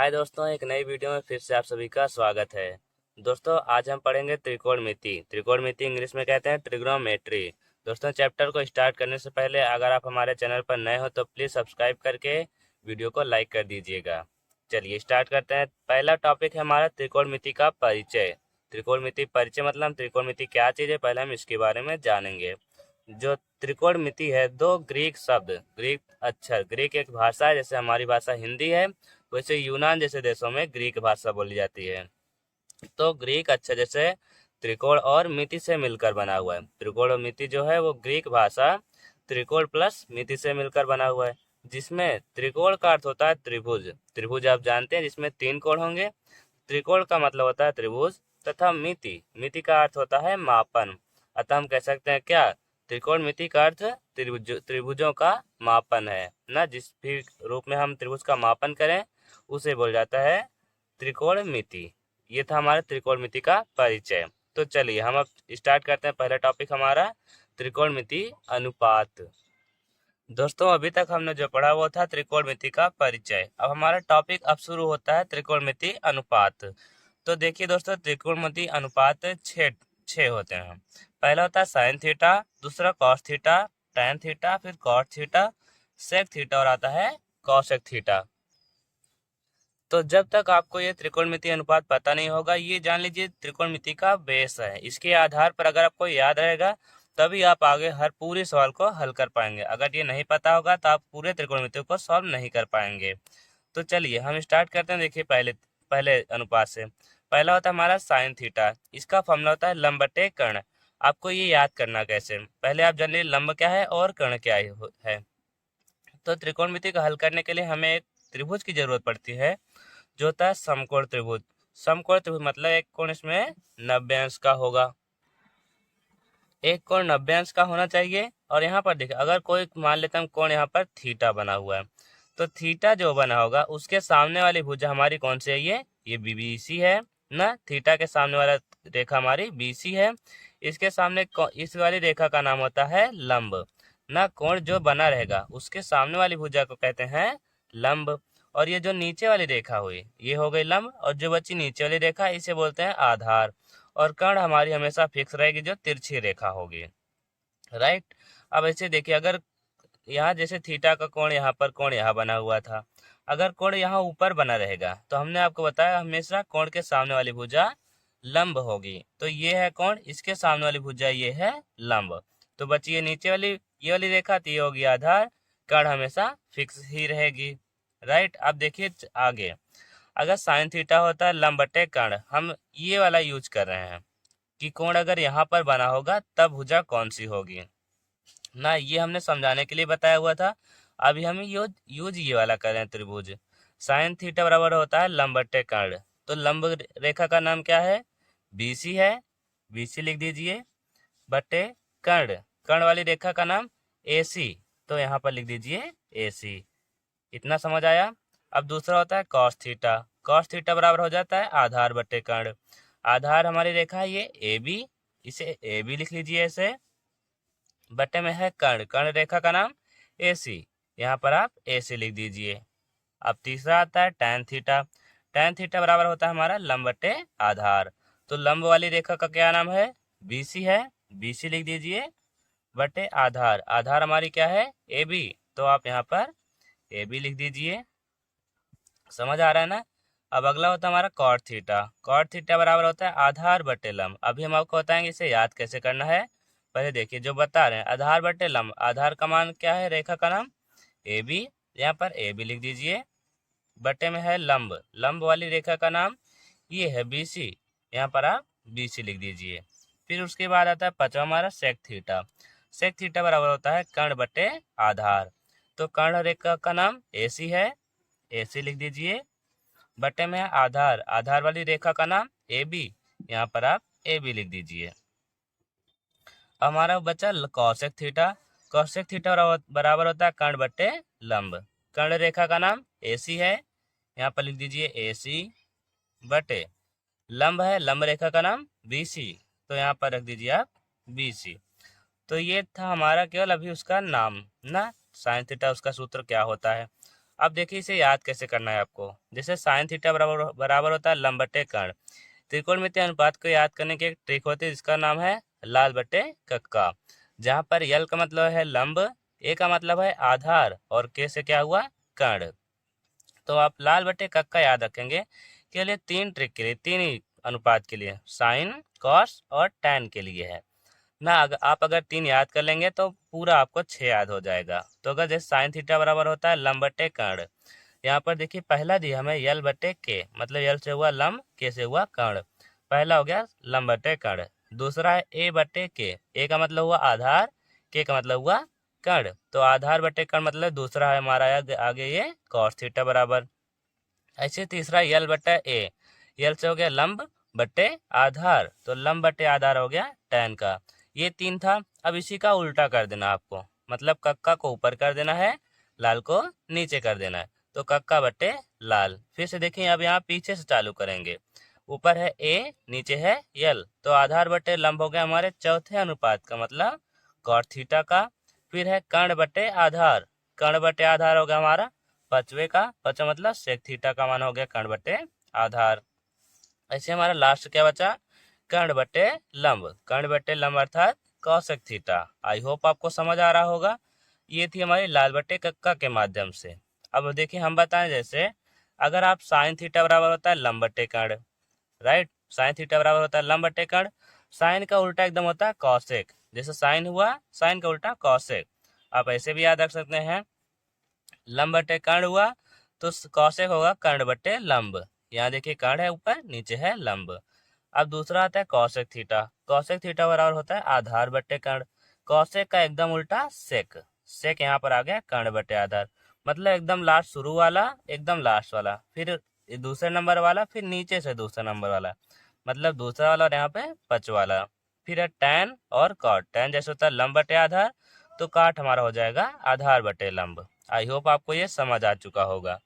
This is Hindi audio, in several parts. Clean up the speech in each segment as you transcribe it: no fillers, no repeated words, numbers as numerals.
हाय दोस्तों, एक नई वीडियो में फिर से आप सभी का स्वागत है। दोस्तों, आज हम पढ़ेंगे त्रिकोणमिति। त्रिकोणमिति इंग्लिश में कहते हैं ट्रिग्नोमेट्री। दोस्तों, चैप्टर को स्टार्ट करने से पहले अगर आप हमारे चैनल पर नए हो तो प्लीज़ सब्सक्राइब करके वीडियो को लाइक कर दीजिएगा। चलिए स्टार्ट करते हैं। पहला टॉपिक है हमारा त्रिकोणमिति का परिचय। त्रिकोणमिति परिचय मतलब त्रिकोणमिति क्या चीज़ है, पहले हम इसके बारे में जानेंगे। जो त्रिकोणमिति है, दो ग्रीक शब्द, ग्रीक अक्षर, ग्रीक एक भाषा है, जैसे हमारी भाषा हिंदी है वैसे यूनान जैसे देशों में ग्रीक भाषा बोली जाती है। तो ग्रीक अक्षर जैसे त्रिकोण और मिति से मिलकर बना हुआ है। त्रिकोण और मिति जो है वो ग्रीक भाषा त्रिकोण प्लस मिति से मिलकर बना हुआ है, जिसमें त्रिकोण का अर्थ होता है त्रिभुज। त्रिभुज आप जानते हैं जिसमें तीन कोण होंगे। त्रिकोण का मतलब होता है त्रिभुज, तथा मिति, मिति का अर्थ होता है मापन। अतः हम कह सकते हैं क्या, त्रिकोणमिति का अर्थ त्रिभुजों का मापन है ना। जिस भी रूप में हम त्रिभुज का मापन करें उसे बोल जाता है त्रिकोणमिति। ये था हमारा त्रिकोणमिति का परिचय। तो चलिए हम अब स्टार्ट करते हैं। पहला टॉपिक हमारा त्रिकोणमिति अनुपात। दोस्तों, अभी तक हमने जो पढ़ा वो था त्रिकोणमिति का परिचय। अब हमारा टॉपिक अब शुरू होता है त्रिकोणमिति अनुपात। तो देखिए दोस्तों, त्रिकोणमिति अनुपात छः होते हैं। पहला होता है साइन थीटा, दूसरा कॉस थीटा, टैन थीटा, फिर कॉट थीटा, सेक थीटा और आता है कॉसेक थीटा। तो जब तक आपको ये त्रिकोणमिति अनुपात पता नहीं होगा, ये जान लीजिए त्रिकोणमिति का बेस है। इसके आधार पर अगर आपको याद रहेगा तभी आप आगे हर पूरे सवाल को हल कर पाएंगे। अगर ये नहीं पता होगा तो आप पूरे त्रिकोणमिति को सॉल्व नहीं कर पाएंगे। तो चलिए हम स्टार्ट करते हैं। देखिए पहले अनुपात से पहला होता है हमारा साइन थीटा। इसका फॉर्मूला होता है लंब बटे कर्ण। आपको ये याद करना कैसे, पहले आप जान लीजिए लंब क्या है और कर्ण क्या है। तो त्रिकोणमिति का हल करने के लिए हमें एक त्रिभुज की जरूरत पड़ती है जो होता है समकोण त्रिभुज। समकोण त्रिभुज मतलब एक कोण इसमें 90 अंश का होगा, एक कोण 90 अंश का होना चाहिए। और यहाँ पर देखिए, अगर कोई मान लेते हम कोण यहाँ पर थीटा बना हुआ है, तो थीटा जो बना होगा उसके सामने वाली भुजा हमारी कौन सी है, ये बीबीसी है ना। थीटा के सामने वाला रेखा हमारी बीसी है। इसके सामने इस वाली रेखा का नाम होता है लंब ना। कोण जो बना रहेगा उसके सामने वाली भुजा को कहते हैं लंब। और ये जो नीचे वाली रेखा हुई ये हो गई लंब, और जो बची नीचे वाली रेखा इसे बोलते हैं आधार। और कर्ण हमारी हमेशा फिक्स रहेगी जो तिरछी रेखा होगी, राइट। अब ऐसे देखिए, अगर यहाँ जैसे थीटा का कोण यहाँ पर कोण यहाँ बना हुआ था, अगर कोण यहाँ ऊपर बना रहेगा तो हमने आपको बताया हमेशा कोण के सामने वाली भुजा लंब होगी। तो ये है कोण, इसके सामने वाली भुजा ये है लंब। तो बची ये नीचे वाली ये वाली रेखा, तो ये होगी आधार। कर्ण हमेशा फिक्स ही रहेगी, राइट। अब देखिए आगे, अगर साइन थीटा होता है लंब बटे कर्ण, हम ये वाला यूज कर रहे हैं कि कोण अगर यहाँ पर बना होगा तब भुजा कौन सी होगी ना। ये हमने समझाने के लिए बताया हुआ था। अभी हम यूज ये वाला कर रहे हैं। त्रिभुज साइन थीटा बराबर होता है लंब बटे कर्ण। तो लंब रेखा का नाम क्या है, बीसी है, बीसी लिख दीजिए, बटे कर्ण, कर्ण वाली रेखा का नाम एसी, तो यहाँ पर लिख दीजिए एसी। इतना समझ आया। अब दूसरा होता है कॉस थीटा। कॉस थीटा बराबर हो जाता है आधार बटे कर्ण। आधार हमारी रेखा है ये ए बी, इसे ए बी लिख लीजिए ऐसे, बटे में है कर्ण, कर्ण रेखा का नाम ए सी, यहाँ पर आप ए सी लिख दीजिए। अब तीसरा आता है टैन थीटा। टैन थीटा बराबर होता है हमारा लंब बटे आधार। तो लंब वाली रेखा का क्या नाम है, बी सी है, बी सी लिख दीजिए, बटे आधार, आधार हमारी क्या है ए बी, तो आप यहाँ पर ए बी लिख दीजिए। समझ आ रहा है ना। अब अगला होता है हमारा कॉट थीटा। कॉट थीटा बराबर होता है आधार बटे लंब। अभी हम आपको बताएंगे इसे याद कैसे करना है। पहले देखिए जो बता रहे हैं, आधार बटे लंब, आधार का मान क्या है, रेखा का नाम ए बी, यहाँ पर ए बी लिख दीजिए, बटे में है लंब, लंब वाली रेखा का नाम ये है बी सी, यहाँ पर आप बी सी लिख दीजिए। फिर उसके बाद आता है पांचवा हमारा सेक थीटा। सेक थीटा बराबर होता है कर्ण बटे आधार। तो कर्ण रेखा का नाम ए सी है, ए सी लिख दीजिए, बटे में है आधार, आधार वाली रेखा का नाम ए बी, यहाँ पर आप ए बी लिख दीजिए। हमारा बचा कॉसेक थीटा। कॉसेक थीटा बराबर होता है कर्ण बटे लंब, कर्ण रेखा का नाम ए सी है, यहाँ पर लिख दीजिए ए सी, बटे लंब है, लंब रेखा का नाम बी सी, तो यहाँ पर रख दीजिए आप बी सी। तो ये था हमारा केवल अभी उसका नाम ना, साइन थीटा उसका सूत्र क्या होता है। अब देखिए इसे याद कैसे करना है आपको। जैसे साइन थीटा बराबर बराबर होता है लंब बटे कर्ण। त्रिकोणमितीय अनुपात को याद करने की एक ट्रिक होती है जिसका नाम है लाल बटे कक्का। जहाँ पर यल का मतलब है लंब, ए का मतलब है आधार और के से क्या हुआ कर्ण। तो आप लाल बटे कक्का याद रखेंगे केवल ये तीन ट्रिक के लिए, तीन ही अनुपात के लिए, साइन कॉस और टैन के लिए है ना। आप अगर तीन याद कर लेंगे तो पूरा आपको 6 याद हो जाएगा। तो अगर जैसे साइन थीटा बराबर होता है लंब बटे कर्ण, यहाँ पर देखिए पहला दिया हमें यल बटे के, मतलब यल से हुआ लंब, के से हुआ कर्ण। पहला हो गया लंब बटे कर्ण। दूसरा है ए बटे के, ए का मतलब हुआ आधार, के का मतलब हुआ कर्ण। तो आधार बटे कर्ण मतलब दूसरा है हमारा आगे ये कॉस थीटा बराबर। ऐसे तीसरा यल बटे ए, यल से हो गया लंब बटे आधार, तो लंब बटे आधार हो गया टैन का। ये तीन था। अब इसी का उल्टा कर देना आपको, मतलब कक्का को ऊपर कर देना है, लाल को नीचे कर देना है। तो कक्का बटे लाल। फिर से देखिए अब यहाँ पीछे से चालू करेंगे। ऊपर है ए, नीचे है यल, तो आधार बटे लंब हो गया हमारे चौथे अनुपात का, मतलब कॉट थीटा का। फिर है कर्ण बटे आधार, कर्ण बटे आधार हो गया हमारा पांचवे का, पांचवा मतलब सेक थीटा का मान हो गया कर्ण बटे आधार। ऐसे हमारा लास्ट क्या बचा, कर्ण बटे लंब, कर्ण बटे लंब अर्थात कौशिक थीटा। आई होप आपको समझ आ रहा होगा। ये थी हमारी लाल बटे कक्का के माध्यम से। अब देखिए हम बताएं, जैसे अगर आप साइन थीटा बराबर होता है लंब बटे कर्ण, राइट, साइन थीटा बराबर होता है लंब बटे कर्ण। साइन का उल्टा एकदम होता है कौशिक, जैसे साइन हुआ साइन का उल्टा कौशिक। आप ऐसे भी याद रख सकते हैं, लंब बटे कर्ण हुआ तो कौशिक होगा कर्ण बटे लंब। यहाँ देखिए कर्ण है ऊपर, नीचे है लंब। अब दूसरा आता है कौशिक थीटा, कौशिक थीटा बराबर होता है आधार बटे कर्ण। कौशिक का एकदम उल्टा सेक, सेक यहाँ पर आ गया कर्ण बटे आधार, मतलब एकदम लास्ट शुरू वाला, एकदम लास्ट वाला, फिर दूसरे नंबर वाला, फिर नीचे से दूसरा नंबर वाला, मतलब दूसरा वाला और यहाँ पे पच वाला। फिर है टैन और कॉट, टैन जैसे होता है लंब बटे आधार, तो काट हमारा हो जाएगा आधार बटे लंब। आई होप आपको ये समझ आ चुका होगा।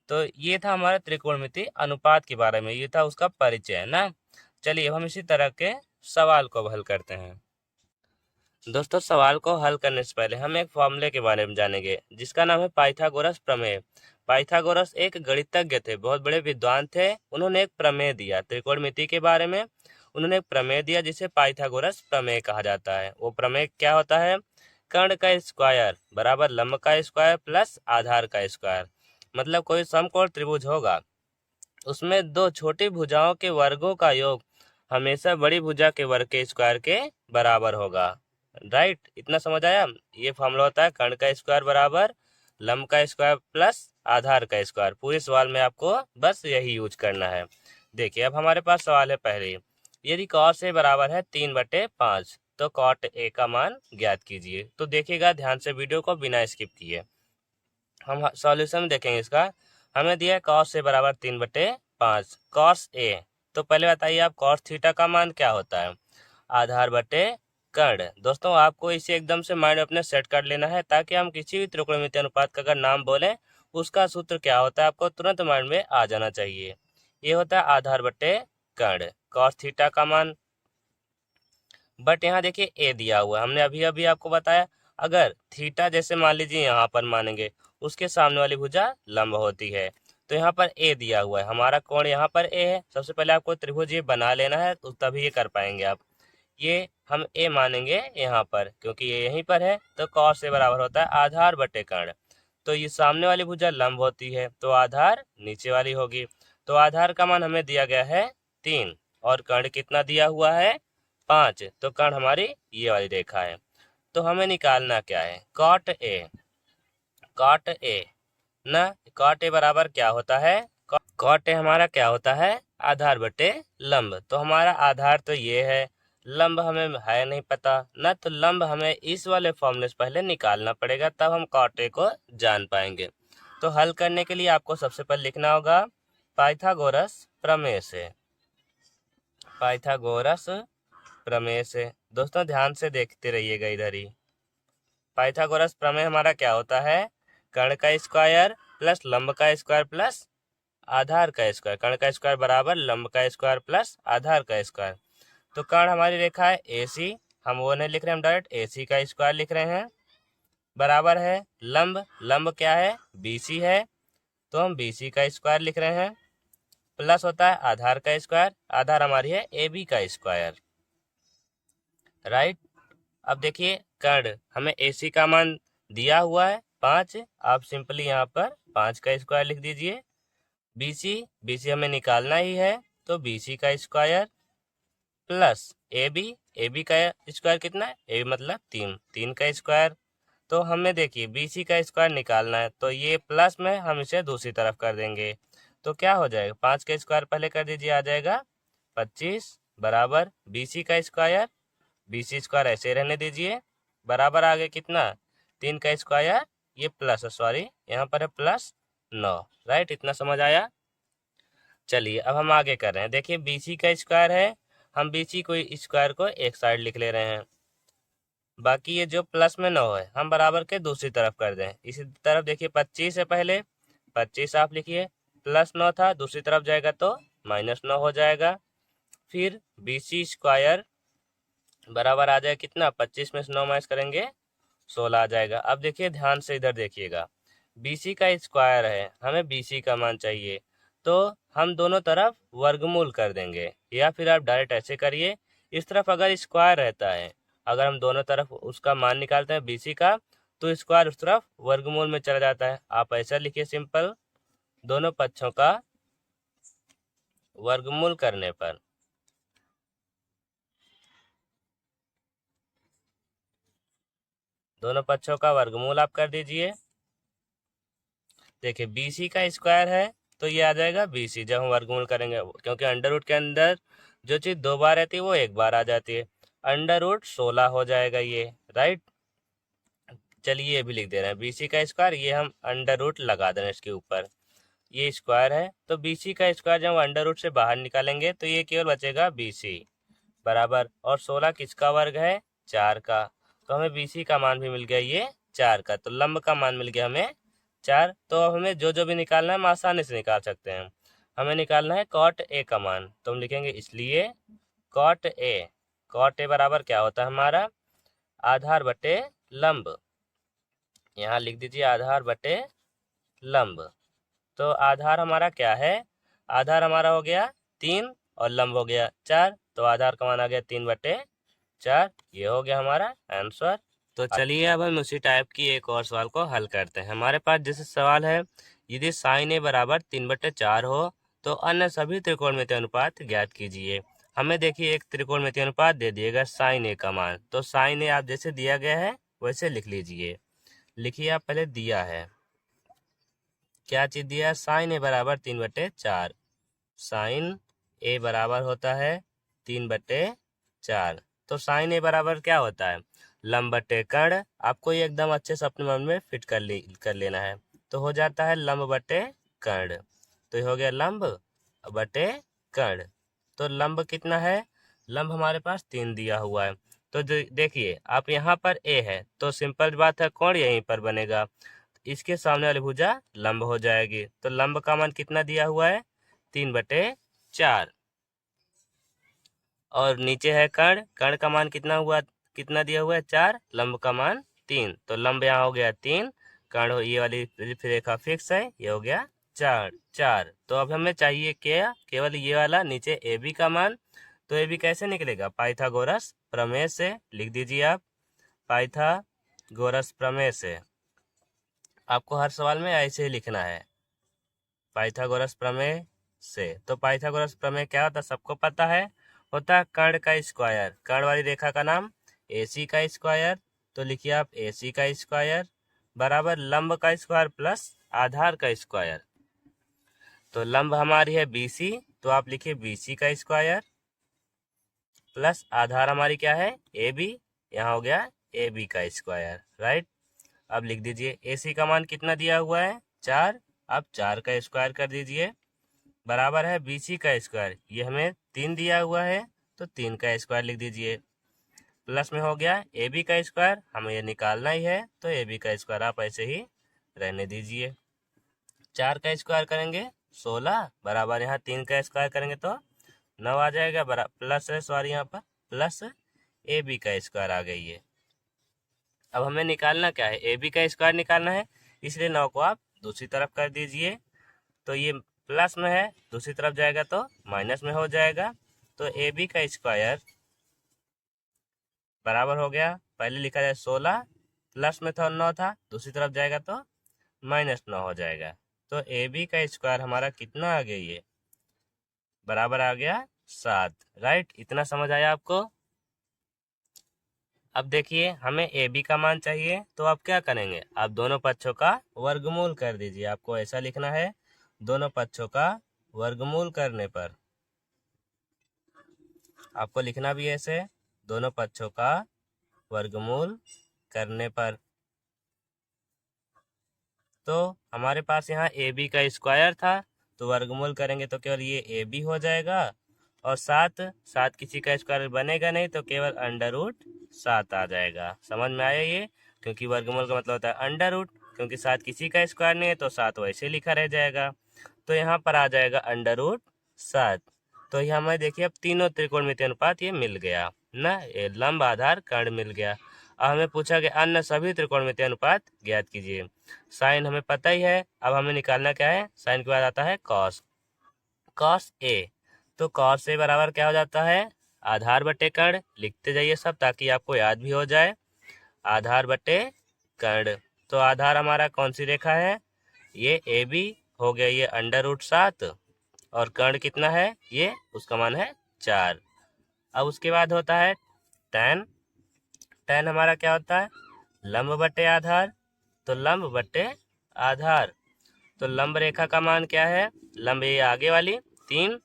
तो ये था हमारा त्रिकोणमिति अनुपात के बारे में, ये था उसका परिचय ना। चलिए अब हम इसी तरह के सवाल को हल करते हैं। दोस्तों सवाल को हल करने से पहले हम एक फॉर्मूले के बारे में जानेंगे जिसका नाम है पाइथागोरस प्रमेय। पाइथागोरस एक गणितज्ञ थे, बहुत बड़े विद्वान थे। उन्होंने एक प्रमेय दिया त्रिकोणमिति के बारे में, उन्होंने एक प्रमेय दिया जिसे पाइथागोरस प्रमेय कहा जाता है। वो प्रमेय क्या होता है, कर्ण का स्क्वायर बराबर लंब का स्क्वायर प्लस आधार का स्क्वायर। मतलब कोई समकोण त्रिभुज होगा, उसमें दो छोटी भुजाओं के वर्गों का योग हमेशा बड़ी भुजा के वर्ग के स्क्वायर के बराबर होगा। राइट, इतना समझ आया। ये फॉर्मूला होता है कर्ण का स्क्वायर बराबर लंब का स्क्वायर प्लस आधार का स्क्वायर। पूरे सवाल में आपको बस यही यूज करना है। देखिए अब हमारे पास सवाल है पहले, यदि cos a बराबर है 3/5 तो cot a का मान ज्ञात कीजिए। तो देखिएगा ध्यान से वीडियो को बिना स्किप किए। हम सॉल्यूशन देखेंगे इसका। हमें दिया है cos a बराबर 3/5 cos a। तो पहले बताइए आप cos थीटा का मान क्या होता है, आधार बटे कर्ण। दोस्तों आपको इसे एकदम से माइंड अपने सेट कर लेना है ताकि हम किसी भी त्रिकोणमितीय अनुपात का अगर नाम बोले उसका सूत्र क्या होता है आपको तुरंत माइंड में आ जाना चाहिए। ये होता है आधार बटे कर्ण, cos थीटा का मान। बट यहाँ देखिए ए दिया हुआ है, हमने अभी अभी आपको बताया अगर थीटा जैसे मान लीजिए यहाँ पर मानेंगे उसके सामने वाली भुजा लंब होती है, तो यहाँ पर ए दिया हुआ है, हमारा कोण यहाँ पर ए है। सबसे पहले आपको त्रिभुज ये बना लेना है तो तभी ये कर पाएंगे आप। ये हम ए मानेंगे यहाँ पर क्योंकि ये यहीं पर है, तो cos ए बराबर होता है आधार बटे कर्ण। तो ये सामने वाली भुजा लंब होती है तो आधार नीचे वाली होगी। तो आधार का मान हमें दिया गया है 3 और कर्ण कितना दिया हुआ है 5, तो कर्ण हमारी ये वाली रेखा है। तो हमें निकालना क्या है, cot a, cot a ना, cot a बराबर क्या होता है, cot a हमारा क्या होता है आधार बटे लंब। तो हमारा आधार तो ये है, लंब हमें है नहीं पता ना, तो लंब हमें इस वाले फॉर्मूले से पहले निकालना पड़ेगा तब हम cot a को जान पाएंगे। तो हल करने के लिए आपको सबसे पहले लिखना होगा पाइथागोरस प्रमेय से, पाइथागोरस प्रमेय से। दोस्तों ध्यान से देखते रहिएगा इधर ही। पाइथागोरस प्रमेय हमारा क्या होता है, कर्ण का स्क्वायर प्लस लंब का स्क्वायर प्लस आधार का स्क्वायर, कर्ण का स्क्वायर बराबर लंब का स्क्वायर प्लस आधार का स्क्वायर। तो कर्ण हमारी रेखा है AC, हम वो नहीं लिख रहे, हम डायरेक्ट AC का स्क्वायर लिख रहे हैं, बराबर है लंब, लंब क्या है BC है, तो हम बी सी का स्क्वायर लिख रहे हैं, प्लस होता है आधार का स्क्वायर, आधार हमारी है ए बी का स्क्वायर, राइट। अब देखिए कर्ण हमें ए सी का मान दिया हुआ है 5, आप सिंपली यहाँ पर 5 का स्क्वायर लिख दीजिए। बी सी हमें निकालना ही है, तो बी सी का स्क्वायर प्लस ए बी का स्क्वायर कितना है, ए बी मतलब 3 का स्क्वायर। तो हमें देखिए बी सी का स्क्वायर निकालना है, तो ये प्लस में हम इसे दूसरी तरफ कर देंगे, तो क्या हो जाएगा 5 का स्क्वायर पहले कर दीजिए, आ जाएगा 25 बराबर बी सी का स्क्वायर, बी सी स्क्वायर ऐसे रहने दीजिए, बराबर आगे कितना 3 का स्क्वायर, ये प्लस सॉरी यहाँ पर है प्लस 9, राइट। इतना समझ आया। चलिए अब हम आगे कर रहे हैं, देखिए बी सी का स्क्वायर है, हम बी सी को स्क्वायर को एक साइड लिख ले रहे हैं, बाकी ये जो प्लस में 9 है हम बराबर के दूसरी तरफ कर दें। इसी तरफ देखिए 25 है, पहले 25 आप लिखिए, प्लस 9 था, दूसरी तरफ जाएगा तो -9 हो जाएगा। फिर बी सी स्क्वायर बराबर आ जाएगा कितना, 25 में से 9 माइनस करेंगे 16 आ जाएगा। अब देखिए ध्यान से इधर देखिएगा, बी सी का स्क्वायर है, हमें बी सी का मान चाहिए, तो हम दोनों तरफ वर्गमूल कर देंगे, या फिर आप डायरेक्ट ऐसे करिए, इस तरफ अगर स्क्वायर रहता है, अगर हम दोनों तरफ उसका मान निकालते हैं बी सी का, तो स्क्वायर उस तरफ वर्गमूल में चला जाता है। आप ऐसा लिखिए सिंपल, दोनों पक्षों का वर्गमूल करने पर दोनों पक्षों का वर्गमूल आप कर दीजिए। देखिए बी सी का स्क्वायर है, तो ये आ जाएगा बी सी जब हम वर्गमूल करेंगे, क्योंकि अंडर रूट के अंदर जो चीज़ 2 बार रहती है वो 1 बार आ जाती है, अंडर रूट 16 हो जाएगा ये, राइट। चलिए ये भी लिख दे रहे हैं बी सी का स्क्वायर, ये हम अंडर रूट लगा दे रहे हैं इसके ऊपर, ये स्क्वायर है, तो बी सी का स्क्वायर जब हम अंडर रूट से बाहर निकालेंगे तो ये केवल बचेगा बी सी बराबर, और 16 किसका वर्ग है, 4 का, तो हमें बी सी का मान भी मिल गया ये 4 का, तो लंब का मान मिल गया हमें 4। तो अब हमें जो जो भी निकालना है हम आसानी से निकाल सकते हैं। हमें निकालना है कॉट ए का मान, तो हम लिखेंगे इसलिए कॉट ए बराबर क्या होता है हमारा, आधार बटे लंब, यहाँ लिख दीजिए आधार बटे लंब। तो आधार हमारा क्या है, आधार हमारा हो गया 3 और लंब हो गया 4, तो आधार का मान आ गया 3/4, ये हो गया हमारा आंसर। तो चलिए अब हम उसी टाइप की एक और सवाल को हल करते हैं। हमारे पास जैसे सवाल है, यदि साइन ए बराबर 3/4 हो तो अन्य सभी त्रिकोणमितीय अनुपात ज्ञात कीजिए। हमें देखिए एक त्रिकोणमितीय अनुपात दे दिएगा साइन ए का मान, तो साइन ए आप जैसे दिया गया है वैसे लिख लीजिए। लिखिए आप पहले दिया है, क्या चीज दिया है, साइन ए बराबर 3/4, साइन ए बराबर होता है 3/4, तो साइन ए बराबर क्या होता है, लंब बटे कर्ण। आपको ये एकदम अच्छे से अपने मन में फिट कर लेना है, तो हो जाता है लंब बटे कर्ण, तो ये हो गया लंब बटे कर्ण। तो लंब कितना है, लंब हमारे पास 3 दिया हुआ है, तो देखिए आप यहाँ पर ए है, तो सिंपल बात है कोण यहीं पर बनेगा, इसके सामने वाली भुजा लंब हो जाएगी, तो लंब का मान कितना दिया हुआ है 3/4, और नीचे है कर्ण, कर्ण का मान कितना दिया हुआ है 4, लंब का मान 3, तो लंब यहाँ हो गया 3, कर्ण ये वाली रेखा फिक्स है, ये हो गया 4। तो अब हमें चाहिए क्या, केवल ये वाला नीचे ए बी का मान, तो ए बी कैसे निकलेगा, पाइथागोरस प्रमेय से, लिख दीजिए आप पाइथागोरस प्रमेय से। आपको हर सवाल में ऐसे ही लिखना है पाइथागोरस प्रमेय से। तो पाइथागोरस प्रमेय क्या होता है, सबको पता है, होता है कर्ण का स्क्वायर, कर्ण वाली रेखा का नाम ए सी का स्क्वायर, तो लिखिए आप ए सी का स्क्वायर बराबर लंब का स्क्वायर प्लस आधार का स्क्वायर। तो लंब हमारी है बी सी, तो आप लिखिए बी सी का स्क्वायर प्लस आधार हमारी क्या है ए बी, यहाँ हो गया ए बी का स्क्वायर, राइट। अब लिख दीजिए ए सी का मान कितना दिया हुआ है 4, अब 4 का स्क्वायर कर दीजिए बराबर है बी सी का स्क्वायर, ये हमें 3 दिया हुआ है, तो 3 का स्क्वायर लिख दीजिए, प्लस में हो गया ए बी का स्क्वायर, हमें ये निकालना ही है, तो ए बी का स्क्वायर आप ऐसे ही रहने दीजिए। 4 का स्क्वायर करेंगे 16 बराबर यहाँ 3 का स्क्वायर करेंगे तो 9 आ जाएगा, प्लस है सॉरी यहाँ पर प्लस ए बी का स्क्वायर आ गई है। अब हमें निकालना क्या है, ए बी का स्क्वायर निकालना है, इसलिए 9 को आप दूसरी तरफ कर दीजिए, तो ये प्लस में है, दूसरी तरफ जाएगा तो माइनस में हो जाएगा। तो ए बी का स्क्वायर बराबर हो गया, पहले लिखा जाए 16, प्लस में था 9 था, दूसरी तरफ जाएगा तो -9 हो जाएगा। तो ए बी का स्क्वायर हमारा कितना आ गया, ये बराबर आ गया 7। राइट, इतना समझ आया आपको। अब देखिए हमें ए बी का मान चाहिए, तो आप क्या करेंगे, आप दोनों पक्षों का वर्गमूल कर दीजिए। आपको ऐसा लिखना है, दोनों पक्षों का वर्गमूल करने पर, आपको लिखना भी ऐसे, दोनों पक्षों का वर्गमूल करने पर। तो हमारे पास यहाँ ए बी का स्क्वायर था, तो वर्गमूल करेंगे तो केवल ये ए बी हो जाएगा, और 7 किसी का स्क्वायर बनेगा नहीं, तो केवल √7 आ जाएगा। समझ में आया ये, क्योंकि वर्गमूल का मतलब होता है अंडर रूट, क्योंकि 7 किसी का स्क्वायर नहीं है तो 7 वैसे लिखा रह जाएगा। तो यहाँ पर आ जाएगा √7। तो यहाँ हमें देखिए अब तीनों त्रिकोणमितीय अनुपात ये मिल गया ना, ये लंब आधार कर्ण मिल गया। अब हमें पूछा कि अन्य सभी त्रिकोणमितीय अनुपात ज्ञात कीजिए। साइन हमें पता ही है, अब हमें निकालना क्या है, साइन के बाद आता है कॉस ए। तो कॉस ए बराबर क्या हो जाता है, आधार बटे कर्ण। लिखते जाइए सब ताकि आपको याद भी हो जाए, आधार बटे कर्ण। तो आधार हमारा कौन सी रेखा है, ये ए बी हो गया, ये √7, और कर्ण कितना है, ये उसका मान है 4। अब उसके बाद होता है tan हमारा क्या होता है, लंब बटे आधार। तो लंब बटे आधार, तो लंब रेखा का मान क्या है, लंब ये आगे वाली 3,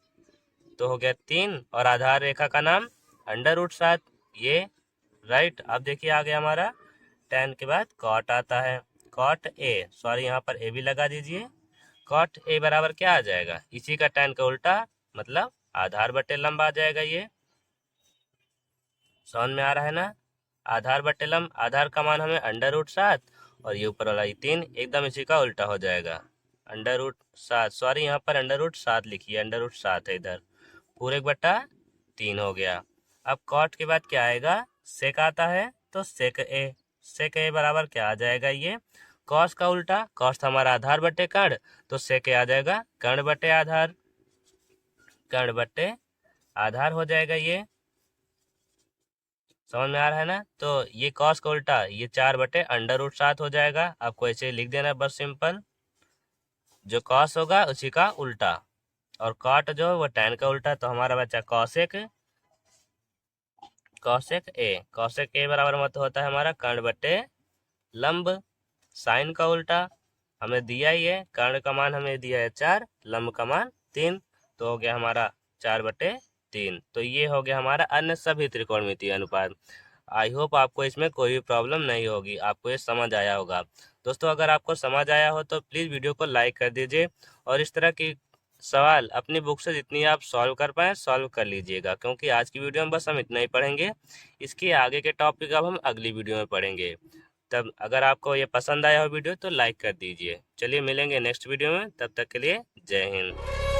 तो हो गया 3, और आधार रेखा का नाम √7 ये। राइट, अब देखिए आ गया हमारा tan के बाद cot आता है, cot a, सॉरी यहाँ पर a भी लगा दीजिए। cot a बराबर क्या आ जाएगा, इसी का tan का उल्टा, मतलब आधार बटे लंब आ जाएगा। ये समझ में आ रहा है ना, आधार बटे लंब, आधार का मान हमें √7, और ये ऊपर वाला ये 3 एकदम इसी का उल्टा हो जाएगा, √7, सॉरी यहाँ पर √7 लिखिए, √7 है इधर, पूरे 1/3 हो गया। अब कॉट के बाद क्या आएगा, सेक आता है, तो सेक ए बराबर क्या आ जाएगा, ये कॉस का उल्टा, कॉस हमारा आधार बटे कर्ण, तो सेक ए आ जाएगा कर्ण बटे आधार, कर्ण बटे आधार हो जाएगा। ये समझ में आ रहा है ना। तो ये कॉस का उल्टा, ये 4 बटे √7 हो जाएगा। आपको ऐसे ही लिख देना बस सिंपल, जो कॉस होगा उसी का उल्टा, और कॉट जो है वो tan का उल्टा। तो हमारा बच्चा कॉसेक ए बराबर मतलब होता है हमारा कर्ण बटे लंब। साइन का उल्टा हमें दिया ही है, कर्ण का मान हमें दिया है 4, लंब का मान 3, तो हो गया हमारा 4/3। तो ये हो गया हमारा अन्य सभी त्रिकोणमितीय अनुपात। आई होप आपको इसमें कोई भी प्रॉब्लम नहीं होगी, आपको ये समझ आया होगा। दोस्तों अगर आपको समझ आया हो तो प्लीज़ वीडियो को लाइक कर दीजिए, और इस तरह की सवाल अपनी बुक से जितनी आप सॉल्व कर पाएँ सॉल्व कर लीजिएगा, क्योंकि आज की वीडियो में बस हम इतना ही पढ़ेंगे। इसके आगे के टॉपिक अब हम अगली वीडियो में पढ़ेंगे। तब अगर आपको ये पसंद आया हो वीडियो तो लाइक कर दीजिए। चलिए मिलेंगे नेक्स्ट वीडियो में, तब तक के लिए जय हिंद।